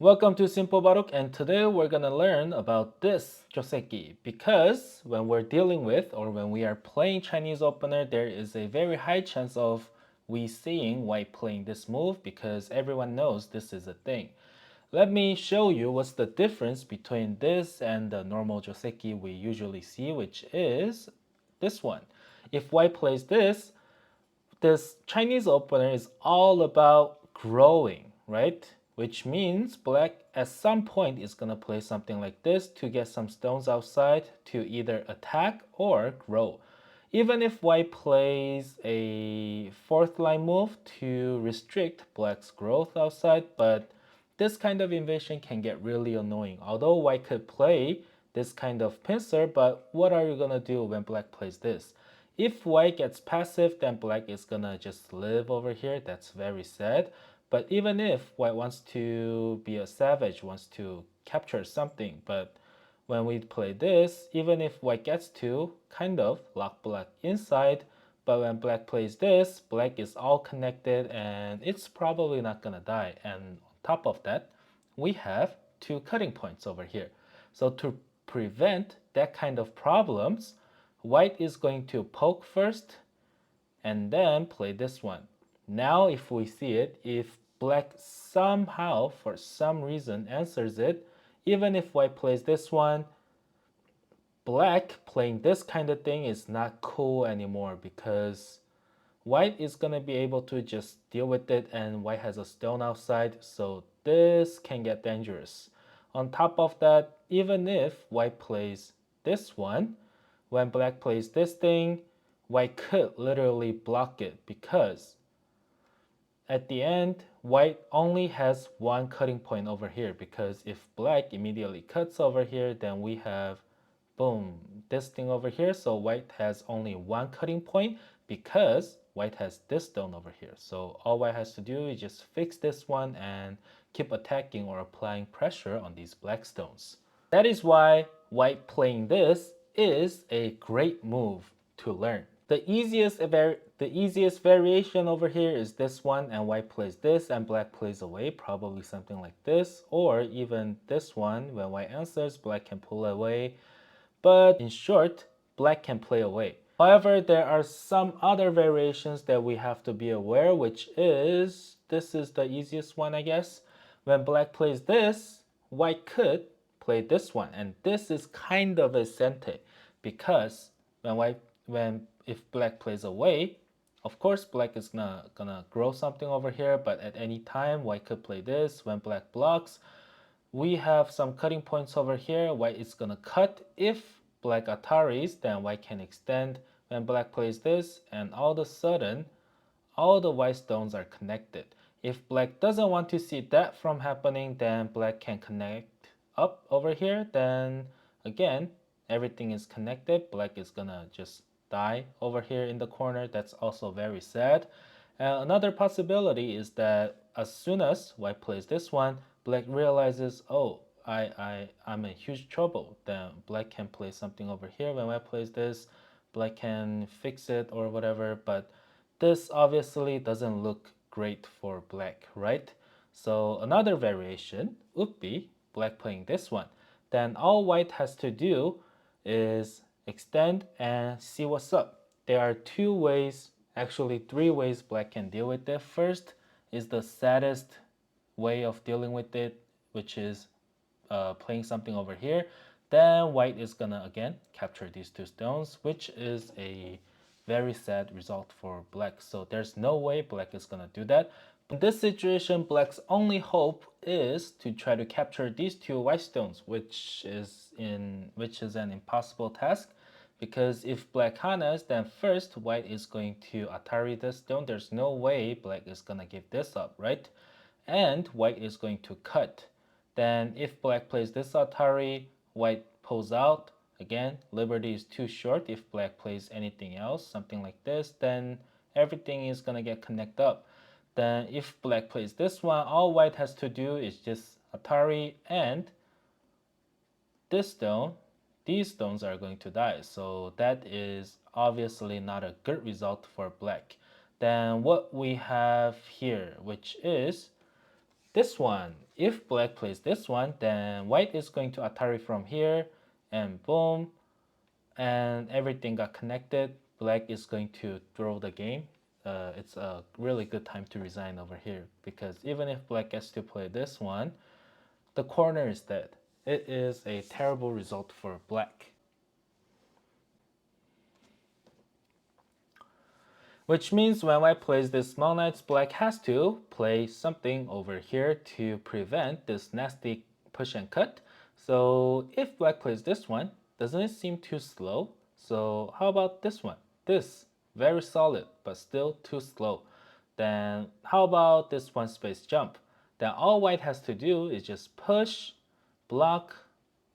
Welcome to Simple Baduk, and today we're gonna learn about this Joseki because when we're dealing with or when we are playing Chinese opener, there is a very high chance of we seeing white playing this move because everyone knows this is a thing. Let me show you what's the difference between this and the normal Joseki we usually see, which is this one. If white plays this Chinese opener is all about growing, right? Which means black at some point is going to play something like this to get some stones outside to either attack or grow. Even if white plays a fourth line move to restrict black's growth outside, but this kind of invasion can get really annoying. Although white could play this kind of pincer, but what are you going to do when black plays this? If white gets passive, then black is gonna just live over here. That's very sad. But even if white wants to be a savage, wants to capture something, but when we play this, even if white gets to kind of lock black inside, but when black plays this, black is all connected and it's probably not gonna die. And on top of that, we have two cutting points over here. So to prevent that kind of problems, white is going to poke first and then play this one. Now if we see it, if black somehow for some reason answers it, even if white plays this one, black playing this kind of thing is not cool anymore because white is going to be able to just deal with it and white has a stone outside, so this can get dangerous. On top of that, even if white plays this one, when black plays this thing, white could literally block it because at the end, white only has one cutting point over here because if black immediately cuts over here, then we have, boom, this thing over here. So white has only one cutting point because white has this stone over here. So all white has to do is just fix this one and keep attacking or applying pressure on these black stones. That is why white playing this is a great move to learn. The easiest variation over here is this one, and white plays this and black plays away, probably something like this, or even this one. When white answers, black can pull away, but in short, black can play away. However, there are some other variations that we have to be aware, which is, this is the easiest one, I guess. When black plays this, white could play this one, and this is kind of a sente because when if black plays away, of course black is gonna grow something over here, but at any time white could play this. When black blocks, we have some cutting points over here. White is gonna cut. If black ataris, then white can extend when black plays this, and all of a sudden all the white stones are connected. If black doesn't want to see that from happening, then black can connect up over here. Then again, everything is connected. Black is gonna just die over here in the corner. That's also very sad. And another possibility is that as soon as white plays this one, black realizes, oh, I'm in huge trouble. Then black can play something over here. When white plays this, black can fix it or whatever. But this obviously doesn't look great for black, right? So another variation would be black playing this one. Then all white has to do is extend and see what's up. There are two ways, actually three ways black can deal with it. First is the saddest way of dealing with it, which is playing something over here. Then white is gonna again capture these two stones, which is a very sad result for black. So there's no way black is gonna do that. In this situation, black's only hope is to try to capture these two white stones, which is an impossible task. Because if black harness, then first white is going to atari this stone. There's no way black is gonna give this up, right? And white is going to cut. Then if black plays this atari, white pulls out. Again, liberty is too short. If black plays anything else, something like this, then everything is gonna get connected up. Then if black plays this one, all white has to do is just atari and this stone, these stones are going to die. So that is obviously not a good result for black. Then what we have here, which is this one. if black plays this one, then white is going to Atari from here, and boom, and everything got connected. Black is going to throw the game. It's a really good time to resign over here, because even if black gets to play this one, the corner is dead. It is a terrible result for black. Which means when white plays this small knights, black has to play something over here to prevent this nasty push and cut. So if black plays this one, doesn't it seem too slow? So how about this one? This, very solid, but still too slow. Then how about this one space jump? Then all white has to do is just push, block,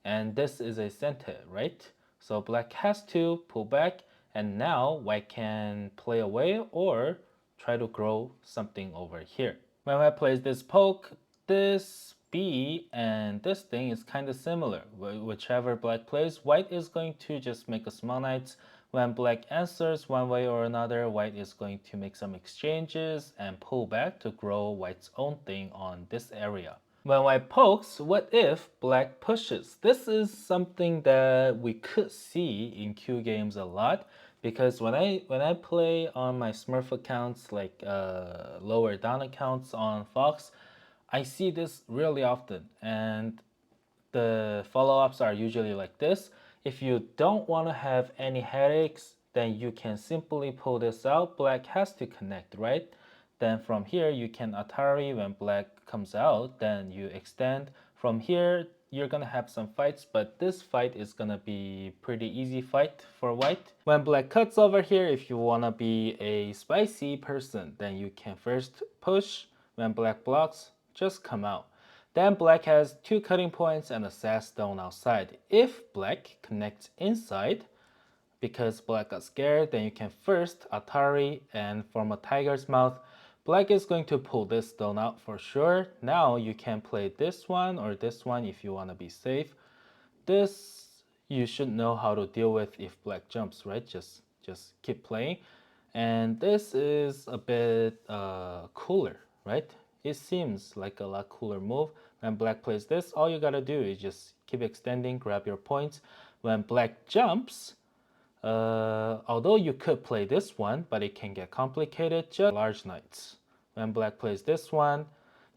and this is a center, right? So black has to pull back, and now white can play away or try to grow something over here. When white plays this poke, this B and this thing is kind of similar. Whichever black plays, white is going to just make a small knight. When black answers one way or another, white is going to make some exchanges and pull back to grow white's own thing on this area. When white pokes, what if black pushes? This is something that we could see in Q games a lot, because when I play on my Smurf accounts, like lower down accounts on Fox, I see this really often, and the follow-ups are usually like this. If you don't want to have any headaches, then you can simply pull this out. Black has to connect, right? Then from here, you can Atari when black comes out, then you extend. From here, you're gonna have some fights, but this fight is gonna be pretty easy fight for white. When black cuts over here, if you wanna be a spicy person, then you can first push. When black blocks, just come out. Then black has two cutting points and a sass stone outside. If black connects inside, because black got scared, then you can first Atari and form a tiger's mouth. Black is going to pull this stone out for sure. Now you can play this one or this one if you want to be safe. This you should know how to deal with if black jumps, right? Just keep playing. And this is a bit cooler, right? It seems like a lot cooler move. When black plays this, all you gotta do is just keep extending, grab your points. When black jumps, although you could play this one, but it can get complicated, just large knights. When black plays this one,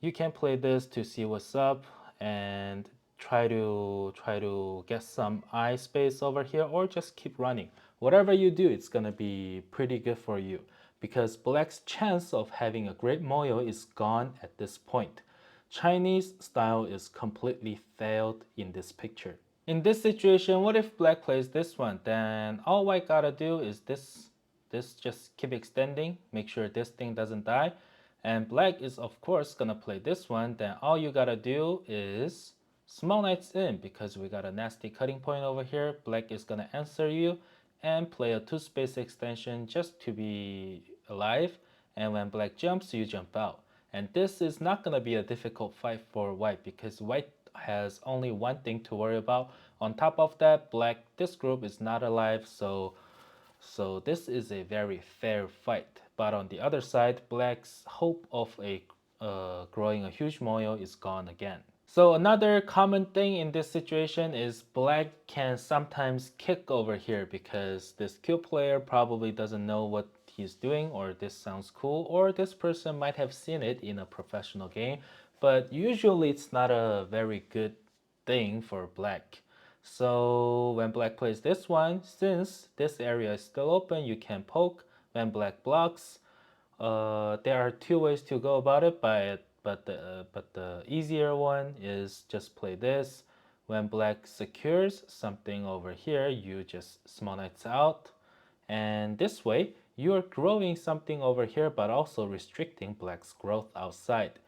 you can play this to see what's up and try to get some eye space over here, or just keep running. Whatever you do, it's gonna be pretty good for you, because black's chance of having a great moyo is gone at this point. Chinese style is completely failed in this picture. In this situation, what if black plays this one? Then all white gotta do is this just keep extending, make sure this thing doesn't die. And black is of course gonna play this one. Then all you gotta do is small knights in, because we got a nasty cutting point over here. Black is gonna answer you and play a 2-space extension just to be alive. And when black jumps, you jump out. And this is not gonna be a difficult fight for white, because white has only one thing to worry about. On top of that, black, this group is not alive, so this is a very fair fight. But on the other side, black's hope of a growing a huge moyo is gone again. So another common thing in this situation is black can sometimes kick over here, because this Q player probably doesn't know what he's doing, or this sounds cool, or this person might have seen it in a professional game, but usually it's not a very good thing for black. So when black plays this one, since this area is still open, you can poke. When black blocks, there are two ways to go about it, but the easier one is just play this. When black secures something over here, you just small knights out, and this way you're growing something over here, but also restricting black's growth outside.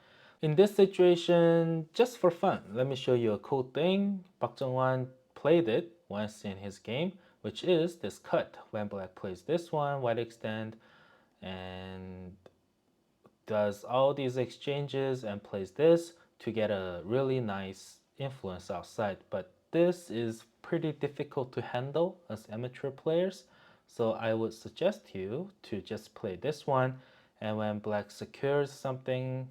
In this situation, just for fun, let me show you a cool thing. Park Jung-hwan played it once in his game, which is this cut. When black plays this one, white extend, and does all these exchanges and plays this to get a really nice influence outside. But this is pretty difficult to handle as amateur players, so I would suggest you to just play this one, and when black secures something,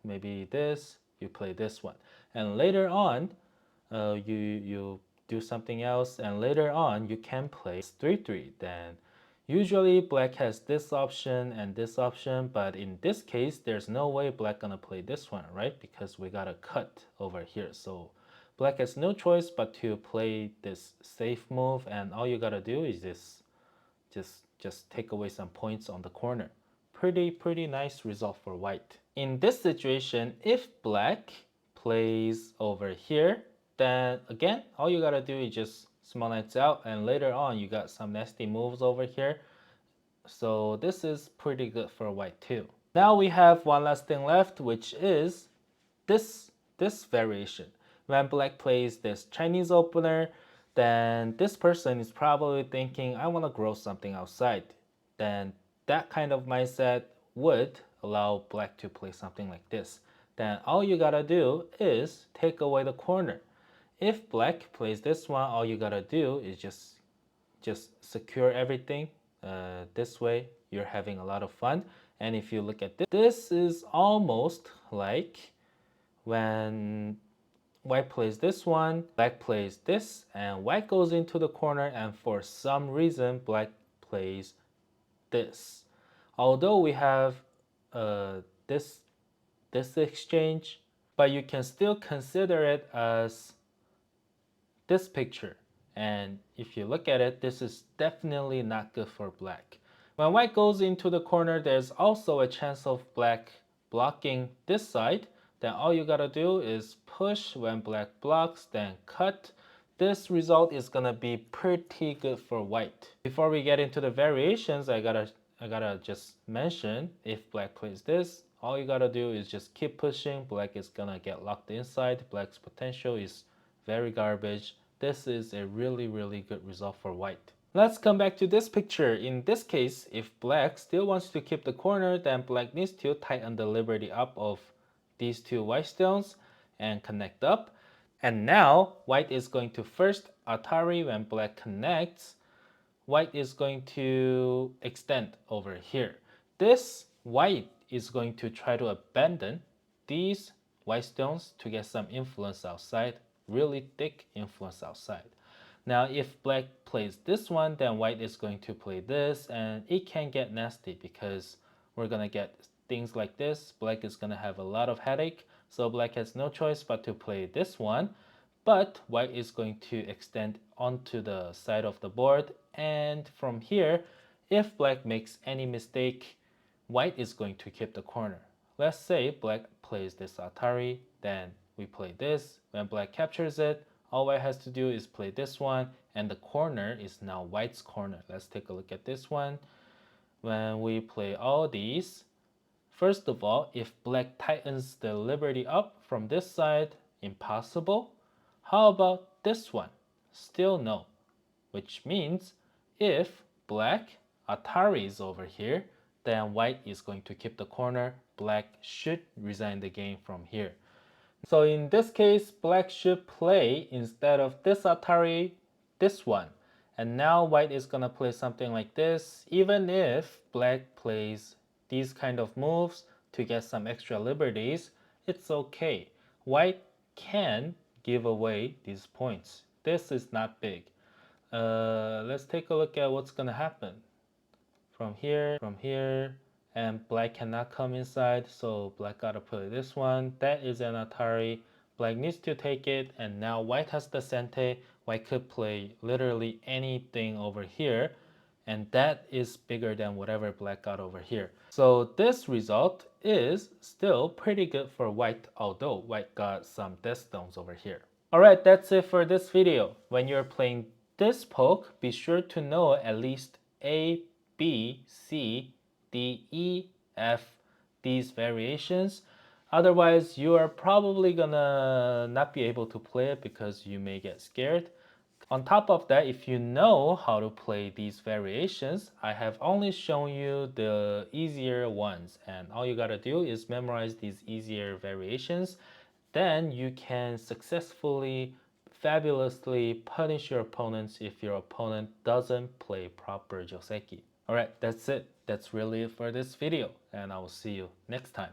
maybe this, you play this one. And later on, you do something else, and later on you can play 3-3. Then usually black has this option and this option, but in this case there's no way black gonna play this one, right? Because we got a cut over here. So black has no choice but to play this safe move, and all you gotta do is just take away some points on the corner. Pretty nice result for white. In this situation, if black plays over here, then again, all you gotta do is just small knights out, and later on you got some nasty moves over here. So this is pretty good for white too. Now we have one last thing left, which is this variation. When black plays this Chinese opener, then this person is probably thinking, I want to grow something outside. Then that kind of mindset would allow black to play something like this. Then all you gotta do is take away the corner. If black plays this one, all you gotta do is just secure everything. This way you're having a lot of fun. And if you look at this is almost like when white plays this one, black plays this, and white goes into the corner, and for some reason black plays this. Although we have this exchange, but you can still consider it as this picture. And if you look at it, this is definitely not good for black. When white goes into the corner, there's also a chance of black blocking this side. Then all you gotta do is push when black blocks, then cut. This result is gonna be pretty good for white. Before we get into the variations, I gotta just mention, if black plays this, all you gotta do is just keep pushing. Black is gonna get locked inside. Black's potential is very garbage. This is a really good result for white. Let's come back to this picture. In this case, if black still wants to keep the corner, then black needs to tighten the liberty up of these two white stones and connect up. And now white is going to first Atari. When black connects, white is going to extend over here. This white is going to try to abandon these white stones to get some influence outside, really thick influence outside. Now if black plays this one, then white is going to play this, and it can get nasty because we're gonna get things like this. Black is gonna have a lot of headache, so black has no choice but to play this one. But white is going to extend onto the side of the board, and from here, if black makes any mistake, white is going to keep the corner. Let's say black plays this Atari, then we play this. When black captures it, all white has to do is play this one, and the corner is now white's corner. Let's take a look at this one. When we play all these, first of all, if black tightens the liberty up from this side, impossible. How about this one? Still no. Which means if black Atari is over here, then white is going to keep the corner. Black should resign the game from here. So in this case, black should play, instead of this Atari, this one. And now white is gonna play something like this. Even if black plays these kind of moves to get some extra liberties, it's okay. White can give away these points. This is not big. Let's take a look at what's gonna happen. From here, and black cannot come inside, so black gotta play this one. That is an Atari. Black needs to take it, and now white has the Sente. White could play literally anything over here, and that is bigger than whatever black got over here. So this result is still pretty good for white, although white got some death stones over here. Alright, that's it for this video. When you're playing this poke, be sure to know at least A, B, C, D, E, F, these variations. Otherwise, you are probably gonna not be able to play it because you may get scared. On top of that, if you know how to play these variations, I have only shown you the easier ones, and all you gotta do is memorize these easier variations. Then you can successfully, fabulously punish your opponents if your opponent doesn't play proper Joseki. Alright, that's it. That's really it for this video, and I will see you next time.